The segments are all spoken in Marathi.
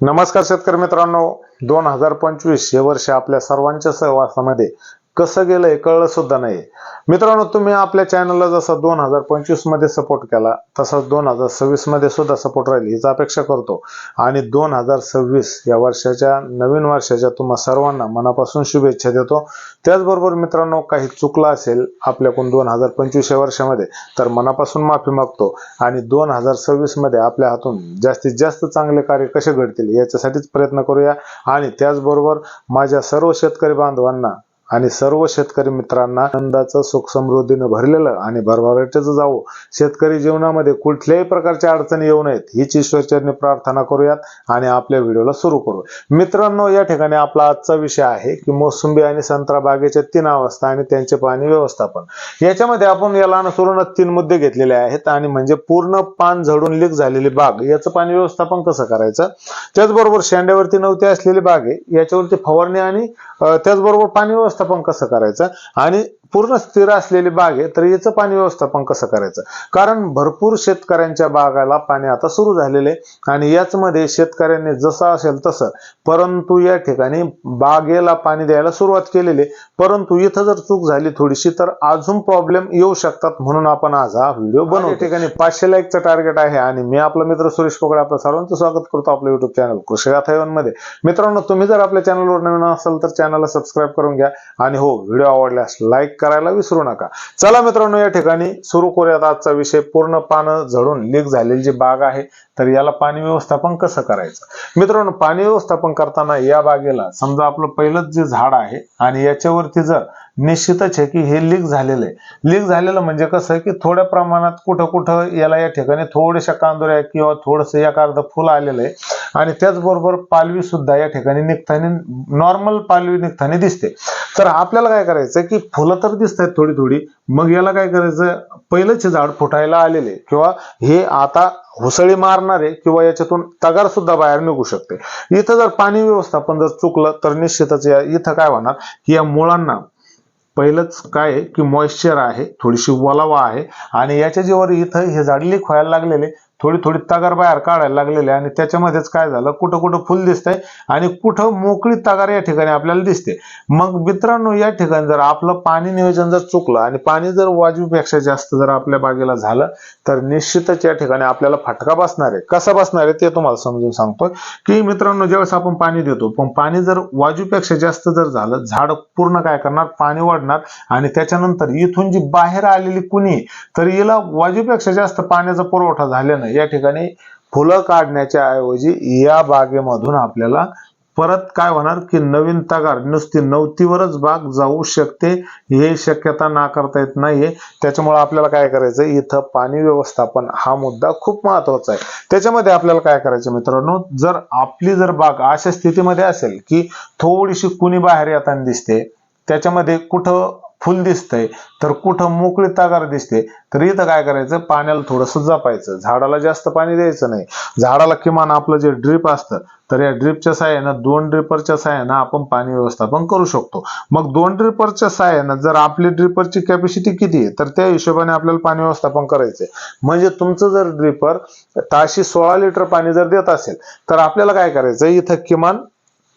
नमस्कार शेतकरी मित्रांनो, 2025 हे वर्ष आपल्या सर्वांच्या सहवासामध्ये कसं गेलंय कळलं सुद्धा नाही. मित्रांनो, तुम्ही आपल्या चॅनलला जसा 2025 मध्ये सपोर्ट केला तसाच 2026 मध्ये सुद्धा सपोर्ट राहील हीच अपेक्षा करतो. आणि 2026 या वर्षाच्या नवीन वर्षाच्या तुम्हा सर्वांना मनापासून शुभेच्छा देतो. त्याचबरोबर मित्रांनो, काही चुकलं असेल आपल्याकडून 2025 या वर्षामध्ये तर मनापासून माफी मागतो. आणि 2026 मध्ये आपल्या हातून जास्तीत जास्त चांगले कार्य कसे घडतील याच्यासाठीच प्रयत्न करूया. आणि त्याचबरोबर माझ्या सर्व शेतकरी बांधवांना आणि सर्व शेतकरी मित्रांना आनंदाचं सुख समृद्धीनं भरलेलं आणि भरभराटीचं जावो, शेतकरी जीवनामध्ये कुठल्याही प्रकारच्या अडचणी येऊ नयेत हीच ईश्वरचरणी प्रार्थना करूयात आणि आपल्या व्हिडिओला सुरू करू. मित्रांनो, या ठिकाणी आपला आजचा विषय आहे की मोसंबी आणि संत्रा बागेच्या 3 अवस्था आणि त्यांचे पाणी व्यवस्थापन. याच्यामध्ये आपण याला अनुसरून 3 मुद्दे घेतलेले आहेत. आणि म्हणजे पूर्ण पान झडून लीक झालेली बाग याचं पाणी व्यवस्थापन कसं करायचं, त्याचबरोबर शेंड्यावरती नवते असलेली बाग आहे याच्यावरती फवारणी आणि त्याचबरोबर पाणी व्यवस्थापन कसं करायचं, आणि पूर्ण स्थिर असलेली बाग आहे तर याचं पाणी व्यवस्थापन कसं करायचं. कारण भरपूर शेतकऱ्यांच्या बागाला पाणी आता सुरू झालेले आणि याच मध्ये शेतकऱ्यांनी जसं असेल तसं, परंतु या ठिकाणी बागेला पाणी द्यायला सुरुवात केलेली, परंतु इथं जर चूक झाली थोडीशी तर अजून प्रॉब्लेम येऊ शकतात. म्हणून आपण आज हा व्हिडिओ बनवतो. या ठिकाणी 500 लाईकचं टार्गेट आहे आणि मी आपला मित्र सुरेश पोकळे आपलं सर्वांचं स्वागत करतो आपल्या युट्यूब चॅनल कृषी गाथा मध्ये. मित्रांनो, तुम्ही जर आपल्या चॅनलवर नवीन असाल तर चॅनलला सबस्क्राईब करून घ्या आणि हो, व्हिडिओ आवडल्यास लाईक करायला विसरू नका. चला मित्रांनो, या ठिकाणी सुरू करूयात आजचा विषय. पूर्ण पानं झडून लीक झालेली जी बाग आहे तर याला पाणी व्यवस्थापन कसं करायचं. मित्रांनो, पाणी व्यवस्थापन करताना या बागेला समजा आपलं पहिलंच जे झाड आहे आणि याच्यावरती जर निश्चितच आहे की हे लीक झालेलं आहे. लीक झालेलं म्हणजे कसं आहे की थोड्या प्रमाणात कुठं कुठं याला या ठिकाणी थोड्याशा कांदोऱ्या किंवा थोडंसं एक अर्ध फुल आलेलं आहे. आणि त्याचबरोबर पालवी सुद्धा या ठिकाणी निघताना नॉर्मल पालवी निघताना दिसते. तर आपल्याला काय करायचं की फुलं तर दिसत आहेत थोडी थोडी, मग याला काय करायचं, पहिलंच झाड फुटायला आलेले किंवा हे आता हुसळी मारणारे किंवा याच्यातून तगार सुद्धा बाहेर निघू शकते. इथं जर पाणी व्यवस्थापन जर चुकलं तर निश्चितच इथं काय होणार की या मुळांना पहिलंच काय आहे की मॉइश्चर आहे, थोडीशी ओलावा आहे आणि याच्या जेव्हा इथं हे झाड लीक व्हायला लागलेले, थोडी थोडी तगार बाहेर काढायला लागलेले आणि त्याच्यामध्येच काय झालं, कुठं कुठं फुल दिसतंय आणि कुठं मोकळी तगार या ठिकाणी आपल्याला दिसते. मग मित्रांनो, या ठिकाणी जर आपलं पाणी नियोजन जर चुकलं आणि पाणी जर वाजवीपेक्षा जास्त जर आपल्या बागेला झालं तर निश्चितच या ठिकाणी आपल्याला फटका बसणार आहे. कसा बसणार आहे ते तुम्हाला समजून सांगतोय की मित्रांनो, ज्यावेळेस आपण पाणी देतो पण पाणी जर वाजवीपेक्षा जास्त जर झालं, झाड पूर्ण काय करणार, पाणी वाढणार आणि त्याच्यानंतर इथून जी बाहेर आलेली कुणी तर हिला वाजवीपेक्षा जास्त पाण्याचा पुरवठा झाल्यानं या ठिकाणी फुलं काढण्याच्या ऐवजी या बागेमधून आपल्याला परत काय होणार की नवीन तगार, नुसती नवतीवरच बाग जाऊ शकते. हे शक्यता नाकारता येत नाहीये. त्याच्यामुळे आपल्याला काय करायचं, इथं पाणी व्यवस्थापन हा मुद्दा खूप महत्वाचा आहे. त्याच्यामध्ये आपल्याला काय करायचं मित्रांनो, जर आपली जर बाग अशा स्थितीमध्ये असेल की थोडीशी कुणी बाहेर येताना दिसते, त्याच्यामध्ये कुठं फुल दिसतंय तर कुठं मोकळी तगार दिसते, तर इथं काय करायचं, पाण्याला थोडंसं जपायचं. झाडाला जास्त पाणी द्यायचं नाही. झाडाला किमान आपलं जे ड्रिप असतं तर या ड्रिपच्या साहाय्यानं 2 ड्रिपरच्या साहाय्यानं आपण पाणी व्यवस्थापन करू शकतो. मग 2 ड्रिपरच्या साहाय्यानं जर आपली ड्रिपरची कॅपॅसिटी किती आहे तर त्या हिशोबाने आपल्याला पाणी व्यवस्थापन करायचंय. म्हणजे तुमचं जर ड्रिपर ताशी 16 लिटर पाणी जर देत असेल तर आपल्याला काय करायचं, इथं किमान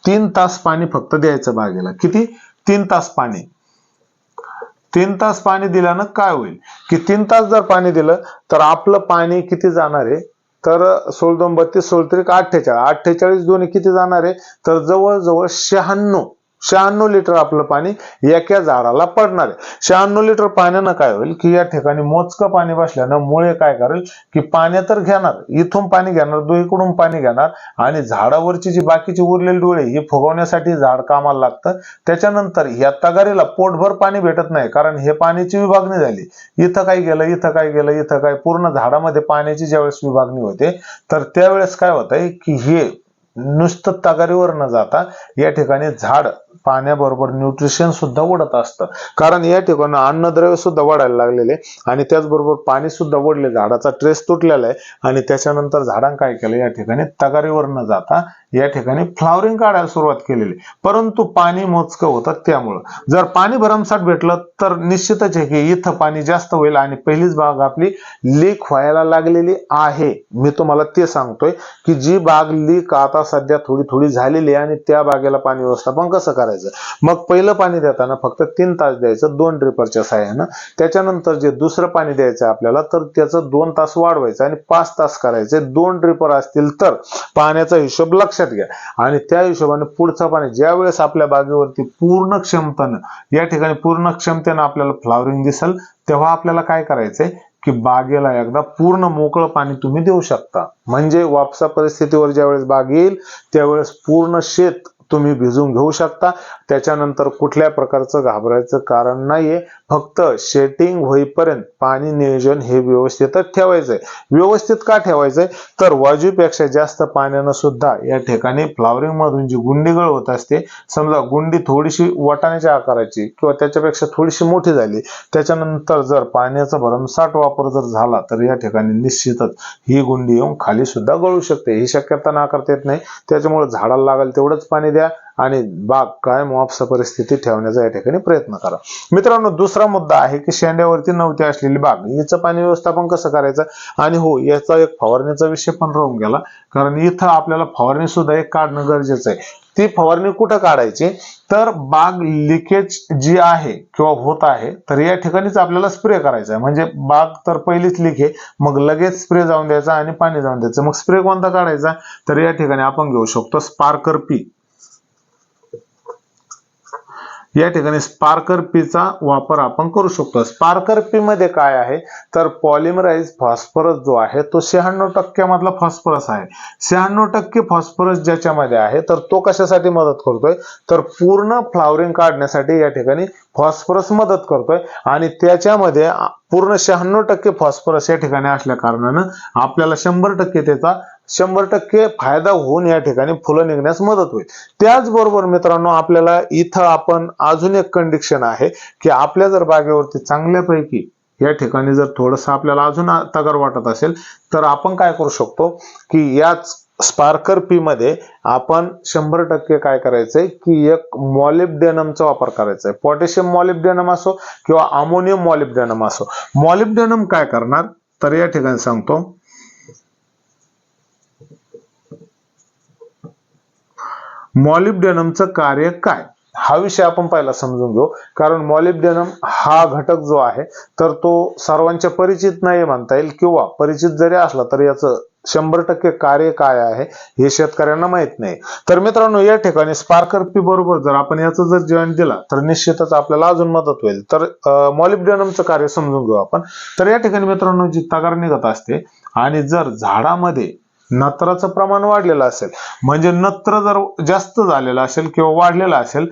3 तास पाणी फक्त द्यायचं बागेला. किती? 3 तास पाणी. 3 तास पाणी दिल्यानं काय होईल की 3 तास जर पाणी दिलं तर आपलं पाणी किती जाणार आहे, तर 16 2 32 16 त्रिक 48, 48 दोन्ही किती जाणार आहे तर जवळजवळ 96 लिटर आपलं पाणी एका झाडाला पडणार आहे. 96 लिटर पाण्यानं काय होईल की या ठिकाणी मोजकं पाणी बसल्यानं मुळे काय करेल की पाणी तर घेणार, इथून पाणी घेणार, दोन्हीकडून पाणी घेणार आणि झाडावरची जी बाकीची उरलेली डोळे ही फुगवण्यासाठी झाड कामाला लागतं. त्याच्यानंतर या तगारीला पोटभर पाणी भेटत नाही कारण हे पाण्याची विभागणी झाली. इथं काय गेलं, इथं काय गेलं, इथं काय, पूर्ण झाडामध्ये पाण्याची ज्यावेळेस विभागणी होते तर त्यावेळेस काय होतंय की हे नुसतं तगारीवर न जाता या ठिकाणी झाड पाण्याबरोबर न्यूट्रिशन सुद्धा वाढत असतं, कारण या ठिकाणी अन्नद्रव्य सुद्धा वाढायला लागलेले आणि त्याचबरोबर पाणी सुद्धा वाढले, झाडाचा ट्रेस तुटलेला आहे आणि त्याच्यानंतर झाडांनी काय केलं, या ठिकाणी तगारीवर न जाता या ठिकाणी फ्लावरिंग काढायला सुरुवात केलेली, परंतु पाणी मोजकं होतं. त्यामुळं जर पाणी भरमसाठ भेटलं तर निश्चितच आहे की इथं पाणी जास्त होईल आणि पहिलीच बाग आपली लीक व्हायला लागलेली आहे. मी तुम्हाला ते सांगतोय की जी बाग लीक आता सध्या थोडी थोडी झालेली आहे आणि त्या बागेला पाणी व्यवस्थापन कसं करायचं. मग पहिलं पाणी देताना फक्त 3 तास द्यायचं 2 ड्रिपरच्या साहाय्यानं. त्याच्यानंतर जे दुसरं पाणी द्यायचं आपल्याला तर त्याचं 2 तास वाढवायचं आणि 5 तास करायचे. 2 ड्रिपर असतील तर पाण्याचा हिशोब लक्षात घ्या आणि त्या हिशोबाने पुढचं पाणी ज्या वेळेस आपल्या बागेवरती पूर्ण क्षमतेनं या ठिकाणी पूर्ण क्षमतेनं आपल्याला फ्लावरिंग दिसेल तेव्हा आपल्याला काय करायचंय की बागेला एकदा पूर्ण मोकळं पाणी तुम्ही देऊ शकता. म्हणजे वापसा परिस्थितीवर ज्यावेळेस बाग येईल त्यावेळेस पूर्ण शेत तुम्ही भिजून घेऊ शकता. त्याच्यानंतर कुठल्या प्रकारचं घाबरायचं कारण नाहीये. फक्त शेटिंग होईपर्यंत पाणी नियोजन हे व्यवस्थितच ठेवायचंय. व्यवस्थित का ठेवायचंय तर वाजूपेक्षा जास्त पाण्यानं सुद्धा या ठिकाणी फ्लावरिंग मधून जी गुंडीगळ होत असते, समजा गुंडी थोडीशी वाटाण्याच्या आकाराची किंवा त्याच्यापेक्षा थोडीशी मोठी झाली, त्याच्यानंतर जर पाण्याचा भरमसाठ वापर जर झाला तर या ठिकाणी निश्चितच ही गुंडी येऊन खाली सुद्धा गळू शकते. ही शक्यता नाकारता येत नाही. त्याच्यामुळे झाडाला लागेल तेवढंच पाणी द्या आणि बाग कायम वापसा परिस्थिती ठेवण्याचा या ठिकाणी प्रयत्न करा. मित्रांनो, दुसरा मुद्दा आहे की शेंड्यावरती नवती असलेली बाग, हिचं पाणी व्यवस्थापन कसं करायचं. आणि हो, याचा एक फवारणीचा विषय पण राहून गेला, कारण इथं आपल्याला फवारणी सुद्धा एक काढणं गरजेचं आहे. ती फवारणी कुठं काढायची तर बाग लिकेज जी आहे किंवा होत आहे तर या ठिकाणीच आपल्याला स्प्रे करायचा आहे. म्हणजे बाग तर पहिलीच लीक आहे, मग लगेच स्प्रे जाऊन द्यायचा आणि पाणी जाऊन द्यायचं. मग स्प्रे कोणता काढायचा तर या ठिकाणी आपण घेऊ शकतो स्पार्कर पी. या ठिकाणी स्पार्कर पी चा वापर आपण करू शकतो. स्पार्कर पी मध्ये काय आहे तर पॉलिमराइज फॉस्फरस जो आहे तो 96% मधला फॉस्फरस आहे. 96% फॉस्फरस ज्याच्यामध्ये आहे तर तो कशासाठी मदत करतोय तर पूर्ण फ्लावरिंग काढण्यासाठी या ठिकाणी फॉस्फरस मदत करतोय आणि त्याच्यामध्ये पूर्ण 96% फॉस्फरस या ठिकाणी असल्या कारणानं आपल्याला 100% त्याचा 100% फायदा होऊन या ठिकाणी फुलं निघण्यास मदत होईल. त्याचबरोबर मित्रांनो, आपल्याला इथं आपण अजून एक कंडिशन आहे की आपल्या जर बागेवरती चांगल्यापैकी या ठिकाणी जर थोडस आपल्याला अजून तगर वाटत असेल तर आपण काय करू शकतो की याच स्पार्कर पी मध्ये आपण 100% काय करायचंय की एक मॉलिब्डेनमचा वापर करायचा आहे. पोटॅशियम मॉलिब्डेनम असो किंवा अमोनियम मॉलिब्डेनम असो. मॉलिब्डेनम काय करणार तर या ठिकाणी सांगतो, मॉलिब्डेनमचं कार्य काय हा विषय आपण पहिला समजून घेऊ. कारण मॉलिब्डेनम हा घटक जो आहे तर तो सर्वांच्या परिचित नाही म्हणता येईल किंवा परिचित जरी असला तरी याचं 100% कार्य काय आहे हे शेतकऱ्यांना माहित नाही. तर मित्रांनो, या ठिकाणी स्पार्कर पी बरोबर जर आपण याचं जर जॉईन दिला तर निश्चितच आपल्याला अजून मदत होईल. तर मॉलिब्डेनमचं कार्य समजून घेऊ आपण. तर या ठिकाणी मित्रांनो, जी तगर निघत असते आणि जर झाडामध्ये नत्राचं प्रमाण वाढलेलं असेल, म्हणजे नत्र जर जास्त झालेलं असेल किंवा वाढलेलं असेल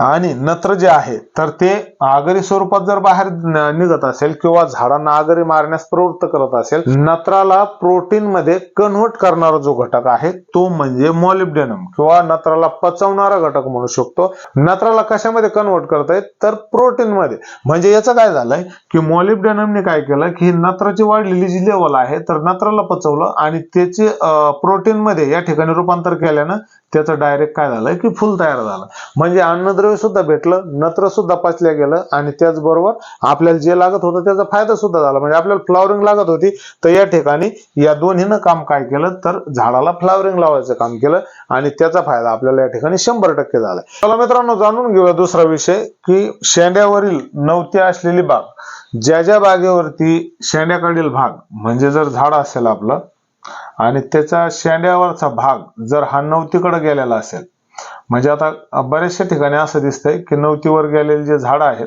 आणि नत्र जे आहे तर ते आगरी स्वरूपात जर बाहेर निघत असेल किंवा झाडांना आगरी मारण्यास प्रवृत्त करत असेल, नत्राला प्रोटीन मध्ये कन्व्हर्ट करणारा जो घटक आहे तो म्हणजे मॉलिब्डेनम किंवा नत्राला पचवणारा घटक म्हणू शकतो. नत्राला कशामध्ये कन्व्हर्ट करतायत तर प्रोटीन मध्ये. म्हणजे याचं काय झालंय की मॉलिब्डेनमने काय केलं की नत्राची वाढलेली जी लेवल आहे तर नत्राला पचवलं आणि त्याचे प्रोटीन मध्ये या ठिकाणी रूपांतर केल्यानं त्याचं डायरेक्ट काय झालंय की फुल तयार झालं. म्हणजे अन्नद्रव्य सुद्धा भेटलं, नत्र सुद्धा पचल्या गेलं आणि त्याचबरोबर आपल्याला जे लागत होतं त्याचा फायदा सुद्धा झाला. म्हणजे आपल्याला फ्लावरिंग लागत होती तर या ठिकाणी या दोन्हीनं काम काय केलं तर झाडाला फ्लावरिंग लावायचं काम केलं आणि त्याचा फायदा आपल्याला या ठिकाणी 100% झाला. चला मित्रांनो, जाणून घेऊया दुसरा विषय की शेंड्यावरील नवती असलेली बाग. ज्या ज्या बागेवरती शेंड्याकडील भाग म्हणजे जर झाड असेल आपलं आणि त्याचा शेंड्यावरचा भाग जर हा नवतीकडे गेलेला असेल, म्हणजे आता बऱ्याचशा ठिकाणी असं दिसतंय की नवतीवर गेलेले जे झाड आहेत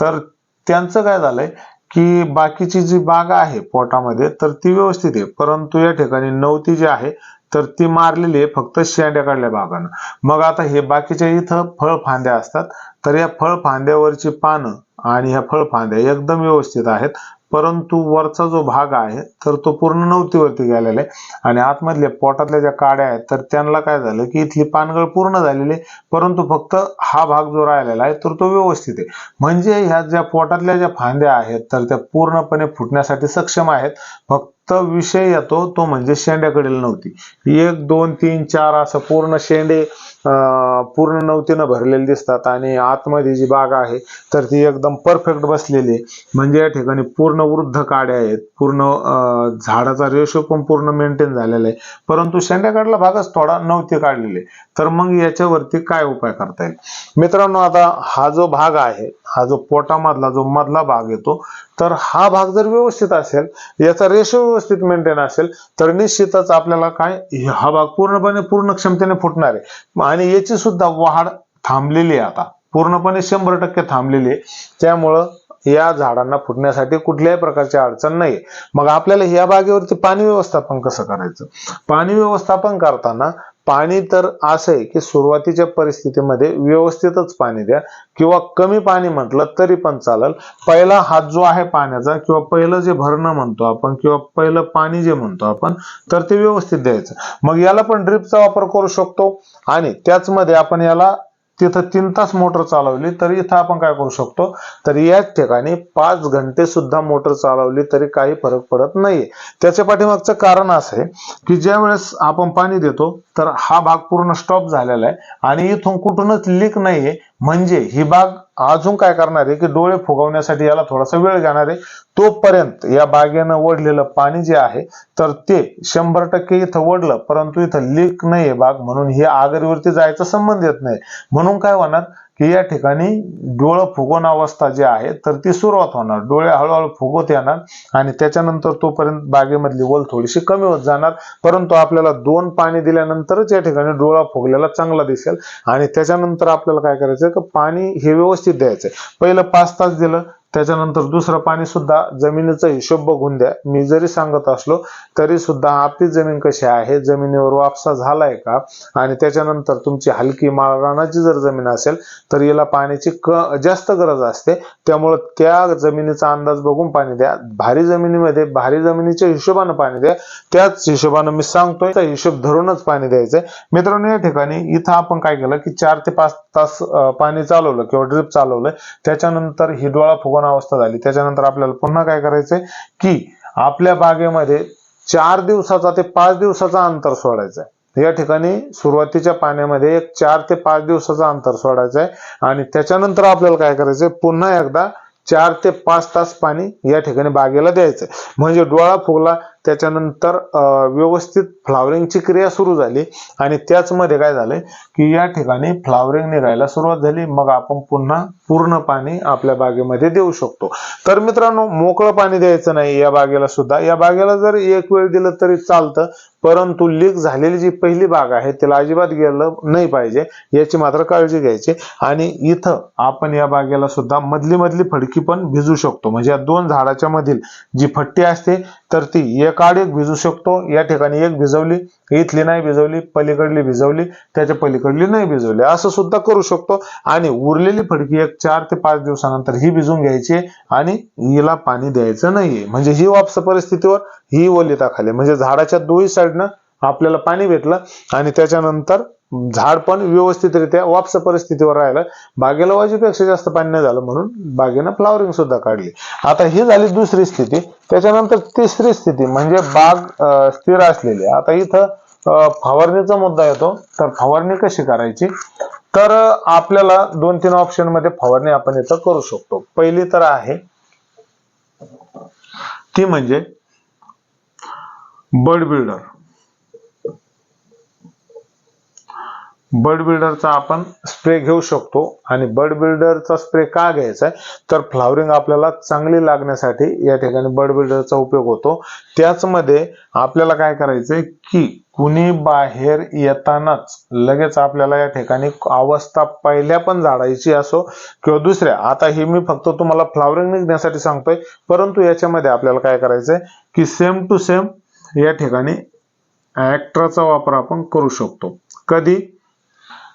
तर त्यांचं काय झालंय की बाकीची जी बाग आहे पोटामध्ये तर ती व्यवस्थित आहे, परंतु या ठिकाणी नवती जी आहे तर ती मारलेली आहे फक्त शेंड्याकडल्या भागानं. मग आता हे बाकीच्या इथं फळ फांद्या असतात तर या फळ फांद्यावरची पानं आणि ह्या फळ फांद्या एकदम व्यवस्थित आहेत, परंतु वरचा जो भाग आहे तर तो पूर्ण नवतीवरती गेलेला आहे आणि आतमधल्या पोटातल्या ज्या काड्या आहेत तर त्यांना काय झालं की इथली पानगळ पूर्ण झालेली आहे, परंतु फक्त हा भाग जो राहिलेला आहे तर तो व्यवस्थित आहे. म्हणजे ह्या ज्या पोटातल्या ज्या फांद्या आहेत तर त्या पूर्णपणे फुटण्यासाठी सक्षम आहेत. फक्त विषय येतो तो म्हणजे शेंड्याकडील नव्हती. 1 2 3 4 असं पूर्ण शेंडे पूर्ण नवतीनं भरलेले दिसतात आणि आतमध्ये जी बाग आहे तर ती एकदम परफेक्ट बसलेली आहे. म्हणजे या ठिकाणी पूर्ण वृद्ध काड्या आहेत, पूर्ण झाडाचा रेशो पण पूर्ण मेंटेन झालेला आहे, परंतु शेंड्याकडला भागच थोडा नवती काढलेले. तर मग याच्यावरती काय उपाय करता येईल मित्रांनो? आता हा जो भाग आहे, हा जो पोटामधला जो मधला भाग येतो तर हा भाग जर व्यवस्थित असेल, याचा रेशो व्यवस्थित मेंटेन असेल तर निश्चितच आपल्याला काय हा भाग पूर्णपणे पूर्ण क्षमतेने फुटणार आहे आणि याची सुद्धा वाढ थांबलेली आहे, आता पूर्णपणे 100% थांबलेली आहे. त्यामुळं या झाडांना फुटण्यासाठी कुठल्याही प्रकारची अडचण नाही. मग आपल्याला या बागेवरती पाणी व्यवस्थापन कसं करायचं? पाणी व्यवस्थापन करताना पाणी तर असं आहे की सुरुवातीच्या परिस्थितीमध्ये व्यवस्थितच पाणी द्या किंवा कमी पाणी म्हटलं तरी पण चालेल. पहिला हात जो आहे पाण्याचा किंवा पहिलं जे भरणं म्हणतो आपण किंवा पहिलं पाणी जे म्हणतो आपण तर ते व्यवस्थित द्यायचं. मग याला पण ड्रिपचा वापर करू शकतो आणि त्याचमध्ये आपण याला तिथं 3 तास मोटर चालवली तर इथं आपण काय करू शकतो, तर याच ठिकाणी 5 घंटे सुद्धा मोटर चालवली तरी काही फरक पडत नाहीये. त्याच्या पाठीमागचं कारण असं आहे की ज्या वेळेस आपण पाणी देतो तर हा भाग पूर्ण स्टॉप झालेला आहे आणि इथून कुठूनच लीक नाहीये. म्हणजे ही बाग अजून काय करणार आहे की डोळे फुगवण्यासाठी याला थोडासा वेळ घेणार आहे. तोपर्यंत या बागेनं ओढलेलं पाणी जे आहे तर ते 100% इथं ओढलं, परंतु इथं लीक नाहीये बाग, म्हणून हे आगरीवरती जायचा संबंध येत नाही. म्हणून काय होणार की या ठिकाणी डोळं फुगवण अवस्था जी आहे तर ती सुरुवात होणार, डोळे हळूहळू फुगवत येणार आणि त्याच्यानंतर तोपर्यंत बागेमधली ओल थोडीशी कमी होत जाणार. परंतु आपल्याला 2 पाणी दिल्यानंतरच या ठिकाणी डोळा फुगलेला चांगला दिसेल आणि त्याच्यानंतर आपल्याला काय करायचं की पाणी हे व्यवस्थित द्यायचंय. पहिलं 5 तास दिलं, त्याच्यानंतर दुसरं पाणी सुद्धा जमिनीचा हिशोब बघून द्या. मी जरी सांगत असलो तरी सुद्धा आपली जमीन कशी आहे, जमिनीवर वापसा झालाय का, आणि त्याच्यानंतर तुमची हलकी माळरानाची जर जमीन असेल तर याला पाण्याची जास्त गरज असते. त्यामुळे त्या जमिनीचा अंदाज बघून पाणी द्या. भारी जमिनीमध्ये भारी जमिनीच्या हिशोबाने पाणी द्या. त्याच हिशोबाने मी सांगतोय त्या हिशोब धरूनच पाणी द्यायचंय. मित्रांनो या ठिकाणी इथं आपण काय केलं की 4 ते 5 तास पाणी चालवलं किंवा ड्रिप चालवलं, त्याच्यानंतर ही डोळा फुगवण अवस्था झाली. त्याच्यानंतर आपल्याला पुन्हा काय करायचंय की आपल्या बागेमध्ये 4 दिवसाचा ते 5 दिवसाचा अंतर सोडायचं आहे. या ठिकाणी सुरुवातीच्या पाण्यामध्ये एक 4 ते 5 दिवसाचा अंतर सोडायचं आहे आणि त्याच्यानंतर आपल्याला काय करायचंय, पुन्हा एकदा 4 ते 5 तास पाणी या ठिकाणी बागेला द्यायचंय. म्हणजे डोळा फुगला, त्याच्यानंतर व्यवस्थित फ्लावरिंगची क्रिया सुरू झाली आणि त्याच मध्ये काय झालंय की या ठिकाणी फ्लावरिंग निघायला सुरुवात झाली. मग आपण पुन्हा पूर्ण पाणी आपल्या बागेमध्ये देऊ शकतो. तर मित्रांनो मोकळं पाणी द्यायचं नाही या बागेला सुद्धा. या बागेला जर एक वेळ दिलं तरी चालतं, परंतु लीक झालेली जी पहिली बाग आहे त्याला अजिबात गेलं नाही पाहिजे, याची मात्र काळजी घ्यायची. आणि इथं आपण या बागेला सुद्धा मधली फडकी पण भिजू शकतो. म्हणजे या 2 झाडाच्या मधील जी फट्टी असते तर ती एक आड एक भिजू शकतो. या ठिकाणी एक भिजवली, इथली नाही भिजवली, पलीकडली भिजवली, त्याच्या पलीकडली नाही भिजवली, असं सुद्धा करू शकतो. आणि उरलेली फडकी एक 4 ते 5 दिवसानंतर ही भिजून घ्यायची आणि हिला पाणी द्यायचं नाहीये. म्हणजे ही वापस परिस्थितीवर ही ओलिताखाली, म्हणजे झाडाच्या दोन्ही साईडनं आपल्याला पाणी भेटलं आणि त्याच्यानंतर झाड पण व्यवस्थितरित्या वापस परिस्थितीवर राहिलं. बागेला वाजेपेक्षा जास्त पाणी नाही झालं म्हणून बागेनं फ्लावरिंग सुद्धा काढली. आता ही झाली दुसरी स्थिती. त्याच्यानंतर तिसरी स्थिती म्हणजे बाग स्थिर असलेली. आता इथं फवारणीचा मुद्दा येतो. तर फवारणी कशी करायची, तर आपल्याला 2-3 ऑप्शन मध्ये फवारणी आपण इथं करू शकतो. पहिली तर आहे ती म्हणजे बड बिल्डर. बड बिल्डरचा आपण स्प्रे घेऊ शकतो. आणि बड बिल्डरचा स्प्रे का घ्यायचा आहे, तर फ्लावरिंग आपल्याला चांगली लागण्यासाठी या ठिकाणी बड बिल्डरचा उपयोग होतो. त्याचमध्ये आपल्याला काय करायचंय की कुणी बाहेर येतानाच लगेच आपल्याला या ठिकाणी अवस्था पहिल्या पण झाडायची असो किंवा दुसऱ्या, आता हे मी फक्त तुम्हाला फ्लावरिंग निघण्यासाठी सांगतोय, परंतु याच्यामध्ये आपल्याला काय करायचंय की सेम टू सेम या ठिकाणी ऍक्ट्राचा वापर आपण करू शकतो. कधी,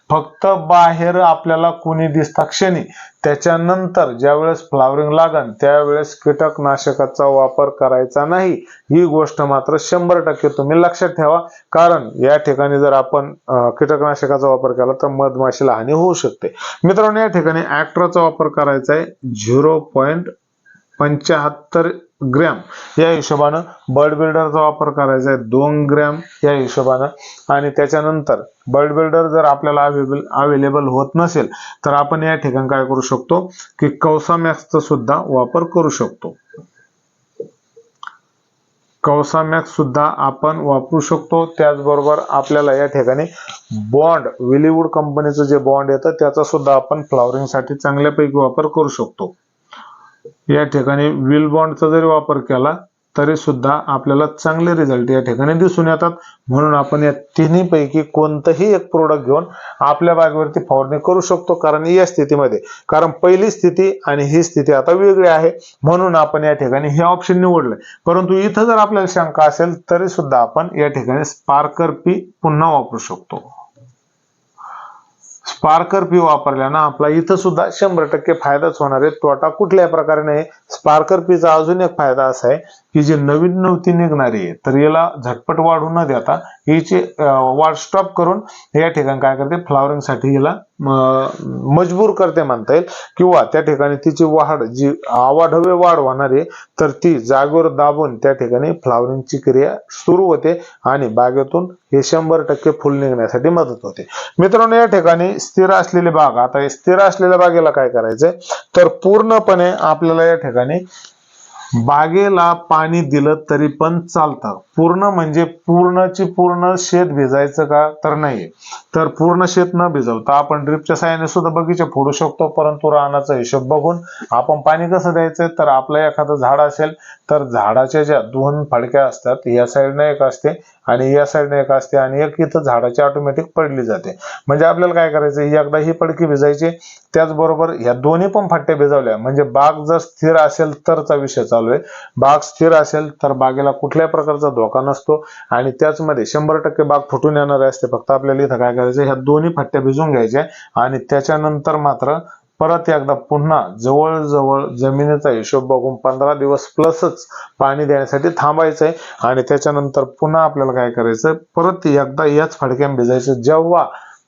फक्त बाहेर आपल्याला कोणी दिसता क्षणी त्याच्यानंतर ज्यावेळेस फ्लावरिंग लागन त्यावेळेस कीटकनाशकाचा वापर करायचा नाही, ही गोष्ट मात्र 100% तुम्ही लक्षात ठेवा. कारण या ठिकाणी जर आपण कीटकनाशकाचा वापर केला तर मधमाशीला हानी होऊ शकते. मित्रांनो, या ठिकाणी ऍक्ट्राचा वापर करायचा आहे 0.75 ग्रॅम या हिशोबानं. बर्ड बिल्डरचा वापर करायचा आहे 2 ग्रॅम या हिशोबानं. आणि त्याच्यानंतर बर्ड बिल्डर जर आपल्याला अवेलेबल होत नसेल तर आपण या ठिकाणी काय करू शकतो की कौसामॅक्सचा सुद्धा वापर करू शकतो. कौसामॅक्स सुद्धा आपण वापरू शकतो. त्याचबरोबर आपल्याला या ठिकाणी बॉन्ड, विलीवूड कंपनीचं जे बॉन्ड येतं त्याचा सुद्धा आपण फ्लावरिंग साठी चांगल्यापैकी वापर करू शकतो. या ठिकाणी विल बॉन्डचा जरी वापर केला तरी सुद्धा आपल्याला चांगले रिझल्ट या ठिकाणी दिसून येतात. म्हणून आपण या तिन्ही पैकी कोणतंही एक प्रोडक्ट घेऊन आपल्या बागेवरती फवारणी करू शकतो. कारण या स्थितीमध्ये, कारण पहिली स्थिती आणि ही स्थिती आता वेगळी आहे म्हणून आपण या ठिकाणी हे ऑप्शन निवडलंय. परंतु इथं जर आपल्याला शंका असेल तरी सुद्धा आपण या ठिकाणी स्पार्कर पी पुन्हा वापरू शकतो. स्पार्कर पी वापरल्यानं आपला इथं सुद्धा 100% फायदाच होणार आहे, तोटा कुठल्याही प्रकारे नाही. स्पार्कर पीचा अजून एक फायदा असा आहे की जी नवीन नवती निघणारी आहे तर याला झटपट वाढू न देता हिची वाढ स्टॉप करून या ठिकाणी काय करते, फ्लावरिंग साठी हिला मजबूर करते म्हणता येईल. किंवा त्या ठिकाणी तिची वाढ जी अवाढव्य वाढ होणार आहे तर ती जागेवर दाबून त्या ठिकाणी फ्लावरिंगची क्रिया सुरू होते आणि बागेतून हे 100% फुल निघण्यासाठी मदत होते. मित्रांनो, या ठिकाणी स्थिर असलेली बाग, आता स्थिर असलेल्या बागेला काय करायचंय तर पूर्णपणे आपल्याला या ठिकाणी बागेला पाणी दिलं तरी पण चालतं. पूर्ण म्हणजे पूर्णची पूर्ण शेत भिजायचं का तर नाही, तर पूर्ण शेत न भिजवता आपण ड्रिपच्या साहाय्याने सुद्धा बगीचे फोडू शकतो. परंतु रानाचा हिशोब बघून आपण पाणी कसं द्यायचं तर आपलं एखादं झाड असेल तर झाडाच्या ज्या 2 फडक्या असतात, या साईडने एक असते आणि या साईडने एक असते आणि एक इथं झाडाची ऑटोमॅटिक पडली जाते. म्हणजे आपल्याला काय करायचं, एकदा ही पडकी भिजायची, त्याचबरोबर ह्या दोन्ही पण फट्ट्या भिजवल्या म्हणजे बाग जर स्थिर असेल तरचा विषय चालू आहे. बाग स्थिर असेल तर बागेला कुठल्याही प्रकारचा धोका नसतो आणि त्याचमध्ये 100% बाग फुटून येणार असते. फक्त आपल्याला इथं काय करायचं, ह्या दोन्ही फट्ट्या भिजून घ्यायच्या आणि त्याच्यानंतर मात्र परत एकदा पुन्हा जवळजवळ जमिनीचा हिशोब बघून 15 दिवस प्लसच पाणी देण्यासाठी थांबायचंय. आणि त्याच्यानंतर पुन्हा आपल्याला काय करायचं, परत एकदा याच फडक्यात भिजायचं. जेव्हा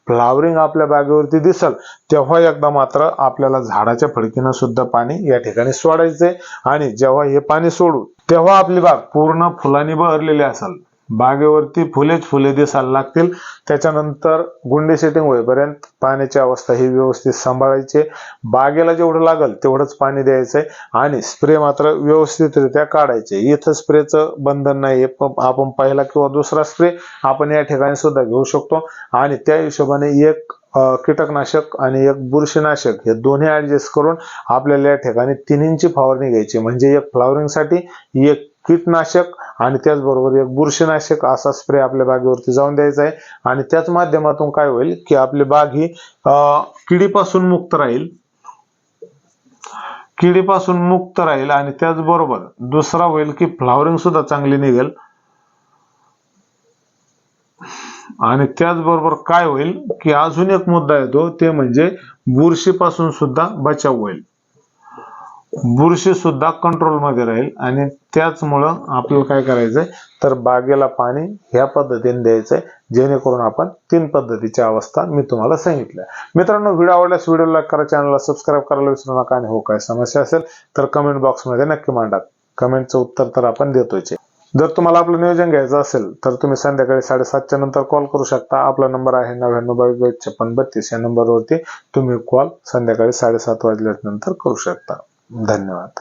फ्लावरिंग आपल्या बागेवरती दिसल तेव्हा एकदा मात्र आपल्याला झाडाच्या फडकीनं सुद्धा पाणी या ठिकाणी सोडायचंय. आणि जेव्हा हे पाणी सोडू तेव्हा आपली बाग पूर्ण फुलांनी बहरलेली असेल, बागेवरती फुलेच फुले दिसायला लागतील. त्याच्यानंतर गुंडी सेटिंग होईपर्यंत पाण्याची अवस्था ही व्यवस्थित सांभाळायची. बागेला जेवढं लागल तेवढंच पाणी द्यायचंय आणि स्प्रे मात्र व्यवस्थितरित्या काढायचे. इथं स्प्रेचं बंधन नाही, आपण पहिला किंवा दुसरा स्प्रे आपण या ठिकाणी सुद्धा घेऊ शकतो. आणि त्या हिशोबाने एक कीटकनाशक आणि एक बुरशीनाशक हे दोन्ही ऍडजस्ट करून आपल्याला या ठिकाणी तिन्हींची फवारणी घ्यायची. म्हणजे एक फ्लावरिंग साठी एक कीटनाशक आणि त्याचबरोबर एक बुरशीनाशक असा स्प्रे आपल्या बागेवरती जाऊन द्यायचा आहे. आणि त्याच माध्यमातून काय होईल की आपली बाग ही किडीपासून मुक्त राहील, आणि त्याचबरोबर दुसरा होईल की फ्लावरिंग सुद्धा चांगली निघेल. आणि त्याचबरोबर काय होईल की अजून एक मुद्दा येतो ते म्हणजे बुरशीपासून सुद्धा बचाव होईल, बुरशी सुद्धा कंट्रोल मध्ये राहील. आणि त्याचमुळं आपल्याला काय करायचंय तर बागेला पाणी ह्या पद्धतीने द्यायचंय जेणेकरून आपण 3 पद्धतीची अवस्था मी तुम्हाला सांगितल्या. मित्रांनो, व्हिडिओ आवडल्यास व्हिडिओ लाईक करा, चॅनलला सबस्क्राईब करायला विसरू नका. आणि हो काय समस्या असेल तर कमेंट बॉक्स मध्ये नक्की मांडा, कमेंटचं उत्तर तर आपण देतोय. जर तुम्हाला आपलं नियोजन घ्यायचं असेल तर तुम्ही संध्याकाळी 7:30च्या नंतर कॉल करू शकता. आपला नंबर आहे 99225632. या नंबरवरती तुम्ही कॉल संध्याकाळी 7:30 वाजल्यानंतर करू शकता. धन्यवाद.